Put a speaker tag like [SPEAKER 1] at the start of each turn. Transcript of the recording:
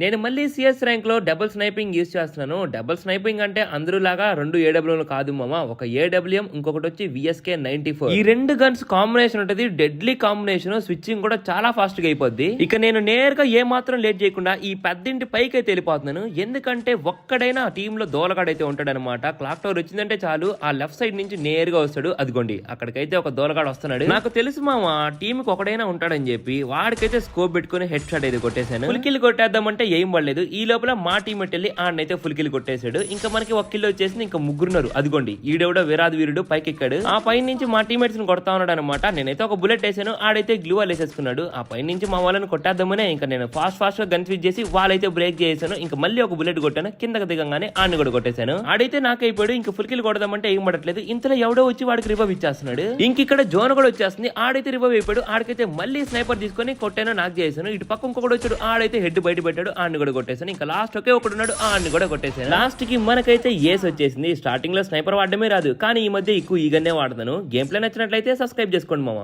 [SPEAKER 1] నేను మళ్ళీ CS rank లో డబుల్ స్నైపింగ్ యూజ్ చేస్తున్నాను. డబుల్ స్నైపింగ్ అంటే అందరూ లాగా 2 AWM కాదు మామ, ఒక AWM ఇంకొకటి వచ్చి VSK 94. ఈ 2 గన్స్ కాంబినేషన్ ఉంటది, డెడ్లీ కాంబినేషన్. స్విచ్చింగ్ కూడా చాలా ఫాస్ట్ గా అయిపోద్ది. ఇక నేను నేరుగా ఏ మాత్రం లేట్ చేయకుండా ఈ పెద్దింటి పైకి అయితే వెళ్ళిపోతున్నాను. ఎందుకంటే ఒక్కడైనా టీమ్ లో దోలగాడైతే ఉంటాడు అనమాట. క్లాక్ టవర్ వచ్చిందంటే చాలు ఆ లెఫ్ట్ సైడ్ నుంచి నేరుగా వస్తాడు. అదిగోండి అక్కడికైతే ఒక దోలగాడు వస్తున్నాడు. నాకు తెలుసు మామ టీమ్ కి ఒకడైనా ఉంటాడని చెప్పి వాడికైతే స్కోప్ పెట్టుకుని హెడ్ షాట్ అయితే కొట్టేశాను. ఫుల్ కిల్ కొట్టేద్దామంటే ఏం పడలేదు. ఈ లోపల మా టీమేట్ వెళ్ళి ఆడనైతే ఫుల్ కిల్ కొట్టేశాడు. ఇంకా మనకి ఒక కిల్ వచ్చేసింది. ఇంకా ముగ్గురున్నారు. అదిగోండి ఈడెవడో వీరాది వీరుడు పైకి ఎక్కాడు. ఆ పై నుంచి మా టీమేట్స్ ని కొడతా ఉన్నాడు అనమాట. నేనైతే ఒక బుల్లెట్ వేసాను, ఆడైతే గ్లూ వాల్ వేసేసుకున్నాడు. ఆ పై నుంచి మా వాళ్ళని కొట్టేద్దామనే ఇంకా నేను ఫాస్ట్ గా గన్ స్విచ్ చేసి వాళ్ళైతే బ్రేక్ చేసాను. ఇంకా మళ్ళీ ఒక బుల్లెట్ కొట్టాను, కిందకి దిగంగానే ఆడిని కూడా కొట్టేశాను. ఆడైతే నాకైపోయాడు. ఇంకా ఫుల్ కిల్ కొడదామంటే ఏం పడట్లేదు. ఇంతలో ఎవడో వచ్చి వాడికి రివైవ్ ఇచ్చేస్తున్నాడు. ఇంక ఇక్కడ జోన్ కూడా వచ్చేస్తుంది. ఆడైతే రివైవ్ అయిపోయాడు. ఆడికైతే మళ్ళీ స్నైపర్ తీసుకొని కొట్టాను, నాకు చేశాను. ఇటు పక్క ఇంకొకటి వచ్చాడు, ఆడైతే హెడ్ బయట పెట్టాడు, ఆడిని కూడా కొట్టేశాను. ఇంకా లాస్ట్ ఒకే ఒకడు ఉన్నాడు, ఆడిని కూడా కొట్టేశాను. లాస్ట్ కి మనకైతే ఏస్ వచ్చేసింది. స్టార్టింగ్ లో స్నైపర్ వాడడమే రాదు, కానీ ఈ మధ్య ఎక్కువ ఈగన్నే వాడతాను. గేమ్ ప్లే నచ్చినట్లయితే సబ్స్క్రైబ్ చేసుకోండి మామ.